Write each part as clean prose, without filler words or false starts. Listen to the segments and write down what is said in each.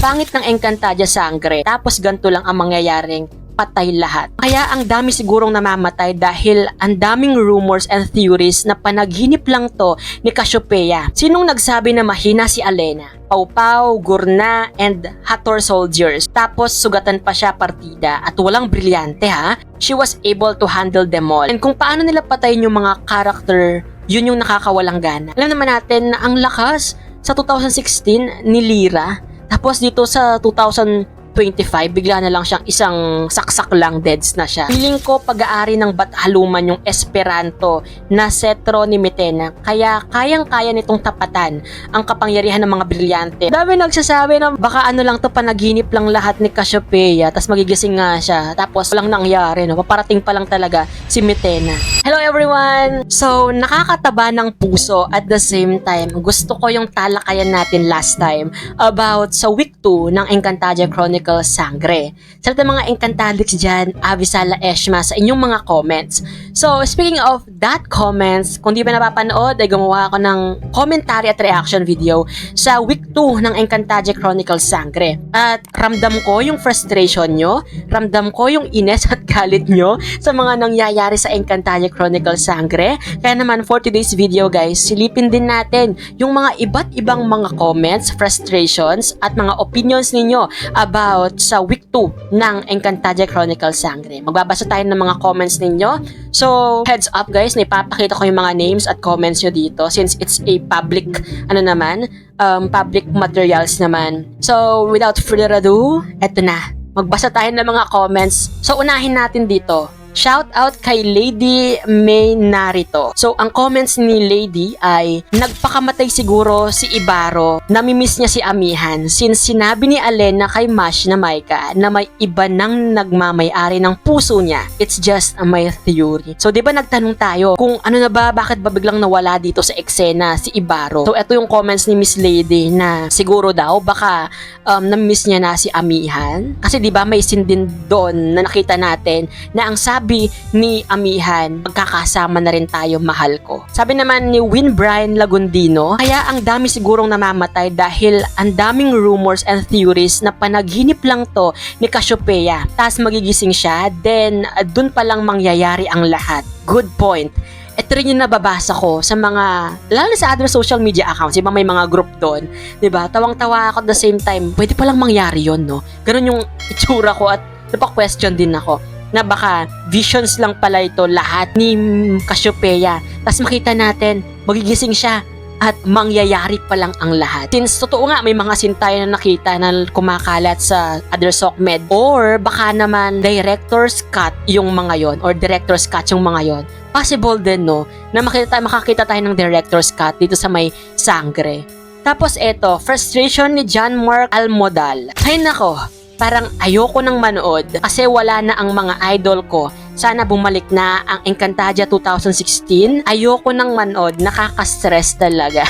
Pangit ng Encantadia Sangre, tapos ganito lang ang mangyayaring patay lahat. Kaya ang dami sigurong namamatay dahil ang daming rumors and theories na panaginip lang to ni Cassiopeia. Sinong nagsabi na mahina si Alena? Pau-Pau, Gurna, and Hathor soldiers. Tapos sugatan pa siya partida at walang brilyante ha. She was able to handle them all. And kung paano nila patayin yung mga character, yun yung nakakawalang gana. Alam naman natin na ang lakas sa 2016 ni Lyra. Tapos dito sa 2025, bigla na lang siyang isang saksak lang, deads na siya. Feeling ko pag-aari ng Bathaluman yung Esperanto na setro ni Metena, kaya kayang-kaya nitong tapatan ang kapangyarihan ng mga brilyante. Dami nagsasabi na baka ano lang to, panaginip lang lahat ni Cassiopeia, tas magigising nga siya, tapos walang nangyari, no? Paparating pa lang talaga si Metena. Hello everyone! So, nakakataba ng puso at the same time, gusto ko yung talakayan natin last time about sa week 2 ng Encantadia Chronicles Sangre. Sa mga Encantadix dyan, Avisala Eshma sa inyong mga comments. So, speaking of that comments, kung di ba napapanood, ay gumawa ako ng commentary at reaction video sa week 2 ng Encantadia Chronicles Sangre. At ramdam ko yung frustration nyo, ramdam ko yung ines at galit nyo sa mga nangyayari sa Encantadia Chronicles Sangre. Kaya naman for today's video guys, silipin din natin yung mga iba't ibang mga comments, frustrations at mga opinions ninyo about sa week 2 ng Encantadia Chronicles Sangre. Magbabasa tayo ng mga comments ninyo. So, heads up guys, na ipapakita ko yung mga names at comments nyo dito since it's a public, public materials naman. So, without further ado, eto na. Magbasa tayo ng mga comments. So, unahin natin dito. Shout out kay Lady May Narito. So, ang comments ni Lady ay, nagpakamatay siguro si Ibaro, namimiss niya si Amihan since sinabi ni Alena kay Mash na Maika na may iba nang nagmamay-ari ng puso niya. It's just my theory. So, di ba nagtanong tayo kung ano na ba, bakit ba biglang nawala dito sa eksena si Ibaro? So, eto yung comments ni Miss Lady na siguro daw baka namimiss niya na si Amihan. Kasi di ba may scene din doon na nakita natin na ang sabi ni Amihan, magkakasama na rin tayo, mahal ko. Sabi naman ni Win Brian Lagundino, kaya ang dami sigurong namamatay dahil ang daming rumors and theories na panaginip lang to ni Cassiopeia. Tas magigising siya, then dun pa lang mangyayari ang lahat. Good point. Ito rin yung nababasa ko sa mga, lalo sa other social media accounts, iba may mga group doon, diba? Tawang-tawa ako at the same time, pwede palang mangyari yon, no? Ganun yung itsura ko at napaka-question din ako na baka visions lang pala ito lahat ni Cassiopeia. Tapos makita natin, magigising siya at mangyayari pa lang ang lahat. Since totoo nga, may mga scene tayo na nakita na kumakalat sa other SOCMED, or baka naman director's cut yung mga yon, or director's cut yung mga yon. Possible din, no, na makakita tayo ng director's cut dito sa may Sangre. Tapos eto, frustration ni John Mark Almodal. Ay nako, parang ayoko nang manood kasi wala na ang mga idol ko. Sana bumalik na ang Encantadia 2016. Ayoko nang manood, nakaka-stress talaga.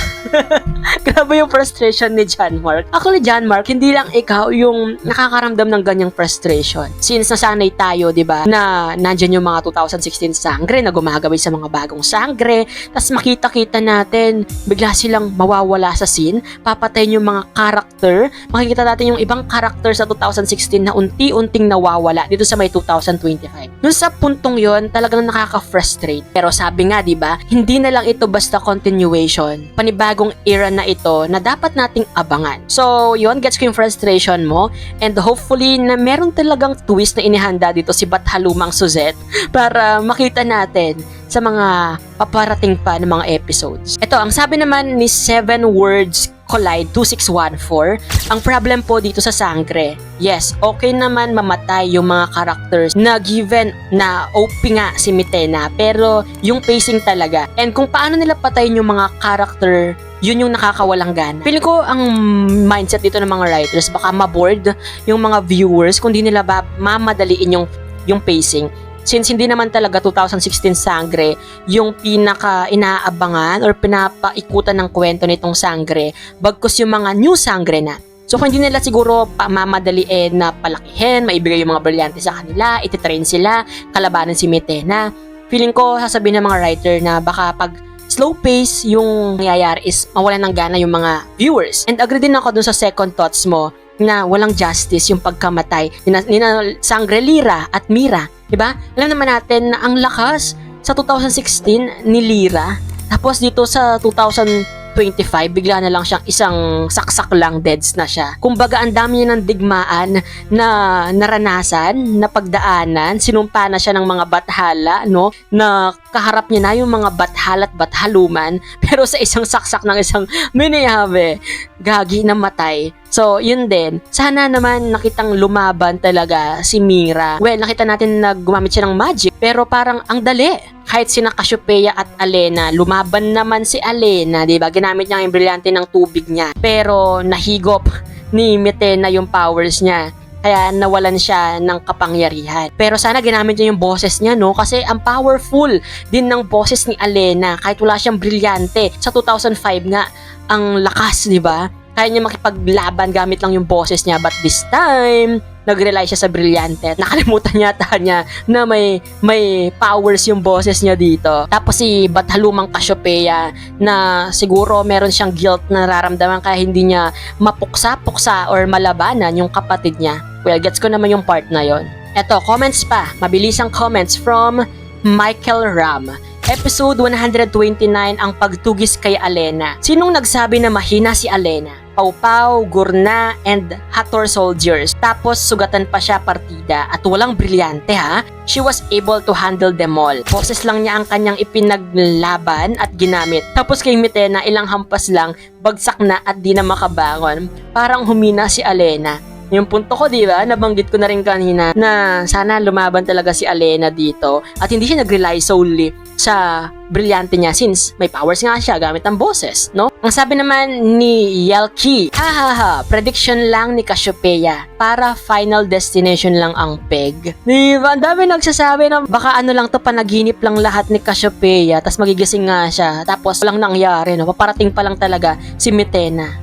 Grabe yung frustration ni John Mark. Actually, John Mark, hindi lang ikaw yung nakakaramdam ng ganyang frustration. Since nasanay tayo, di ba, na nandyan yung mga 2016 Sangre na gumagawa sa mga bagong Sangre. Tapos makita-kita natin, bigla silang mawawala sa scene. Papatayin yung mga character. Makikita natin yung ibang character sa 2016 na unti-unting nawawala dito sa may 2025. Nung sa puntong yon, talagang nakaka-frustrate. Pero sabi nga, di ba, hindi na lang ito basta continuation. Panibagong era na ito na dapat nating abangan. So, yon, gets ko yung frustration mo, and hopefully na meron talagang twist na inihanda dito si Bathalumang Suzette para makita natin sa mga paparating pa ng mga episodes. Ito, ang sabi naman ni 7 Words Collide 2614, ang problem po dito sa Sangre, yes, okay naman mamatay yung mga characters na given na OP nga si Metena, pero yung pacing talaga, and kung paano nila patayin yung mga character, yun yung nakakawalang gana. Feeling ko ang mindset dito ng mga writers, baka maboard yung mga viewers kung di nila ba mamadaliin yung pacing. Since hindi naman talaga 2016 Sangre yung pinaka inaabangan or pinapaikutan ng kwento nitong Sangre, bagkus yung mga new Sangre na. So kung hindi nila siguro mamadaliin na palakihin, maibigay yung mga brilyante sa kanila, ititrain sila, kalabanan si Metena, feeling ko sasabihin ng mga writer na baka pag slow pace yung nangyayari is mawalan ng gana yung mga viewers. And agree din ako dun sa second thoughts mo na walang justice yung pagkamatay nina Sangre, Lyra at Mira. Diba? Alam naman natin na ang lakas sa 2016 ni Lyra. Tapos dito sa 2025, bigla na lang siyang isang saksak lang, deads na siya. Kumbaga, ang dami niya ng digmaan na naranasan, na pagdaanan, sinumpa na siya ng mga bathala, no? Na kaharap niya na yung mga bathala at bathaluman, pero sa isang saksak ng isang minihabe, gagi na matay. So, yun din. Sana naman nakitang lumaban talaga si Mira. Well, nakita natin na gumamit siya ng magic, pero parang ang dali. Kahit sina Cassiopeia at Alena, lumaban naman si Alena, di ba? Ginamit niya yung brilyante ng tubig niya. Pero nahigop ni Mitena yung powers niya. Kaya nawalan siya ng kapangyarihan. Pero sana ginamit niya yung boses niya, no? Kasi ang powerful din ng boses ni Alena. Kahit wala siyang brilyante. Sa 2005 nga, ang lakas, di ba? Kaya niya makipaglaban gamit lang yung boses niya. But this time, nag-rely siya sa brilyante. Nakalimutan yata niya na may powers yung boses niya dito. Tapos si Bathalumang Cassiopeia na siguro meron siyang guilt na nararamdaman kaya hindi niya mapuksa-puksa or malabanan yung kapatid niya. Well, gets ko naman yung part na yon. Eto, comments pa. Mabilisang comments from Michael Ram. Episode 129, ang pagtugis kay Alena. Sinong nagsabi na mahina si Alena? Pau-Pau, Gurna, and Hathor soldiers. Tapos sugatan pa siya partida at walang brilyante ha. She was able to handle them all. Boses lang niya ang kanyang ipinaglaban at ginamit. Tapos kay Mitena, ilang hampas lang, bagsak na at di na makabangon. Parang humina si Alena. Yung punto ko, di ba? Nabanggit ko na rin kanina na sana lumaban talaga si Alena dito at hindi siya nag-rely solely sa brilyante niya since may powers nga siya gamit ang boses, no? Ang sabi naman ni Yelki, prediction lang ni Cassiopeia para Final Destination lang ang peg. Diba? Ang dami nagsasabi na baka ano lang to, panaginip lang lahat ni Cassiopeia tas magigising nga siya tapos walang nangyari, no? Paparating pa lang talaga si Mitena.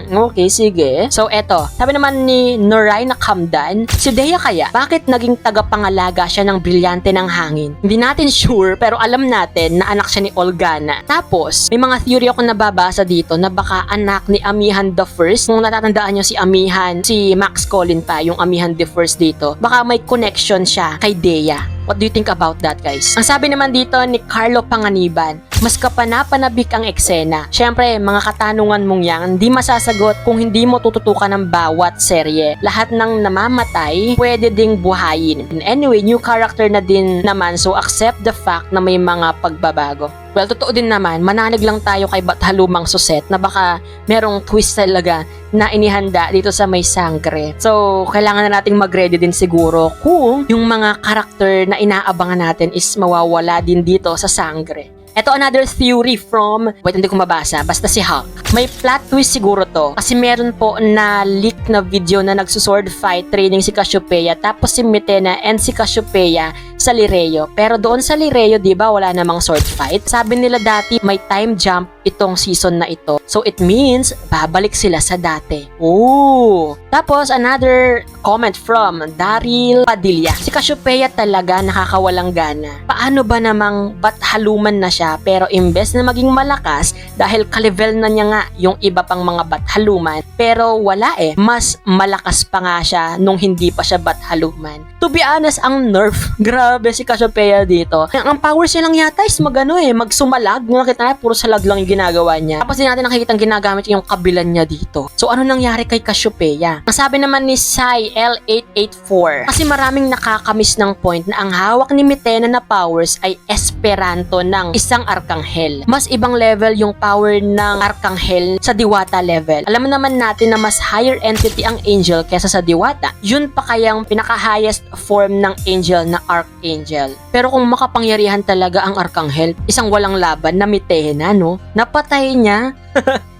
Okay, sige. So eto, sabi naman ni Noray na Kamdan, si Dea kaya, bakit naging tagapangalaga siya ng brilyante ng hangin? Hindi natin sure pero alam natin na anak siya ni Olgana. Tapos, may mga theory ako nababasa dito na baka anak ni Amihan the First. Kung natatandaan nyo si Amihan, si Max Colin pa, yung Amihan the First dito. Baka may connection siya kay Dea. What do you think about that, guys? Ang sabi naman dito ni Carlo Panganiban, mas kapanapanabik ang eksena. Syempre, mga katanungan mong yan, hindi masasagot kung hindi mo tututukan ng bawat serye. Lahat ng namamatay, pwede ding buhayin. Anyway, new character na din naman, so accept the fact na may mga pagbabago. Well, totoo din naman, mananig lang tayo kay Bathalumang Suset na baka merong twist talaga na inihanda dito sa may sangre. So, kailangan na nating mag-ready din siguro kung yung mga karakter na inaabangan natin is mawawala din dito sa sangre. Ito another theory from, hindi ko mabasa, basta si Hulk. May plot twist siguro to kasi meron po na leak na video na nagsusword fight training si Cassiopeia tapos si Mitena and si Cassiopeia sa Lireo. Pero doon sa Lireo, di ba, wala namang sword fight. Sabi nila dati may time jump itong season na ito. So it means babalik sila sa dati. Oh! Tapos another comment from Daryl Padilla. Si Cassiopeia talaga nakakawalang gana. Paano ba namang bathaluman na siya pero imbes na maging malakas dahil ka-level na niya nga yung iba pang mga bathaluman pero wala mas malakas pa nga siya nung hindi pa siya bathaluman. To be honest, ang nerf, grabe si Cassiopeia dito. Ang powers niya lang yata is magsumalag. Nung nakita na, puro salag lang yung ginagawa niya. Tapos din natin nakikita ginagamit yung kabilan niya dito. So ano nangyari kay Cassiopeia? Ang sabi naman ni Sai L884, kasi maraming nakakamiss ng point na ang hawak ni Mitena na powers ay Esperanto ng isang Arkanghel. Mas ibang level yung power ng Arkanghel sa Diwata level. Alam naman natin na mas higher entity ang angel kesa sa Diwata. Yun pa kayang pinaka-highest form ng angel na Archangel. Pero kung makapangyarihan talaga ang Arkanghel, isang walang laban na Mitena, no? Napatay niya.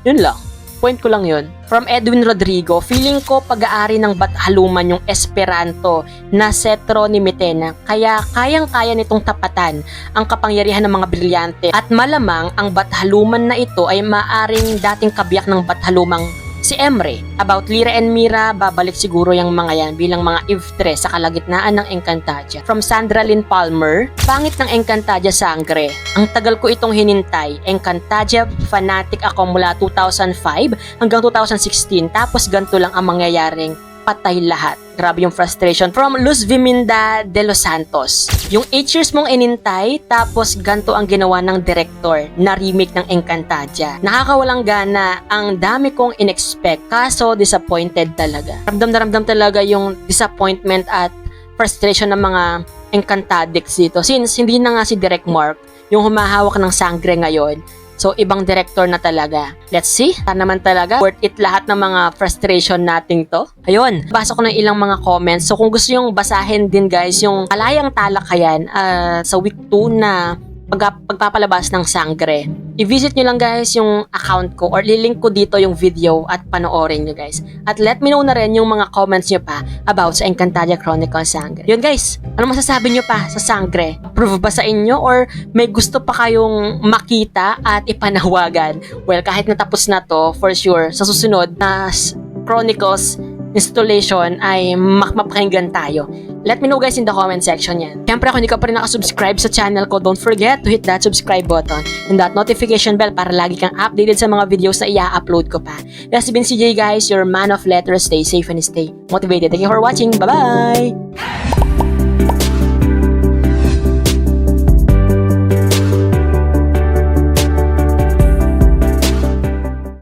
Yun lang. Point ko lang yun. From Edwin Rodrigo, feeling ko pag-aari ng bathaluman yung Esperanto na setro ni Mitena. Kaya kayang-kaya nitong tapatan ang kapangyarihan ng mga brilyante. At malamang ang bathaluman na ito ay maaring dating kabiyak ng bathalumang Si Emre, about Lyra and Mira, babalik siguro yung mga yan bilang mga iftre sa kalagitnaan ng Encantadia. From Sandra Lynn Palmer, pangit ng Encantadia Sangre. Ang tagal ko itong hinintay. Encantadia fanatic ako mula 2005 hanggang 2016, tapos ganito lang ang mangyayaring patay lahat. Grabe yung frustration. From Luz Viminda de los Santos. Yung 8 years mong inintay, tapos ganto ang ginawa ng director na remake ng Encantadia. Nakakawalang gana, ang dami kong in-expect, kaso disappointed talaga. Ramdam na ramdam talaga yung disappointment at frustration ng mga Encantadicts dito. Since hindi na nga si Direk Mark yung humahawak ng Sangre ngayon, so, ibang director na talaga. Let's see. Sana naman talaga worth it lahat ng mga frustration nating to. Ayun, basa ko ng ilang mga comments. So, kung gusto yung basahin din guys, yung Alayang Talakayan sa week 2 na pagpapalabas ng Sangre, i-visit nyo lang guys yung account ko or lilink ko dito yung video at panoorin nyo guys. At let me know na rin yung mga comments nyo pa about sa Encantadia Chronicles Sangre. Yun guys, ano masasabi nyo pa sa Sangre? Approve ba sa inyo or may gusto pa kayong makita at ipanawagan? Well, kahit natapos na to, for sure, sa susunod na Chronicles installation ay mapakinggan tayo. Let me know guys in the comment section yan. Siyempre kung hindi ka pa rin nakasubscribe sa channel ko, don't forget to hit that subscribe button and that notification bell para lagi kang updated sa mga videos na i-upload ko pa. This has been CJ guys, your man of letters. Stay safe and stay motivated. Thank you for watching. Bye-bye!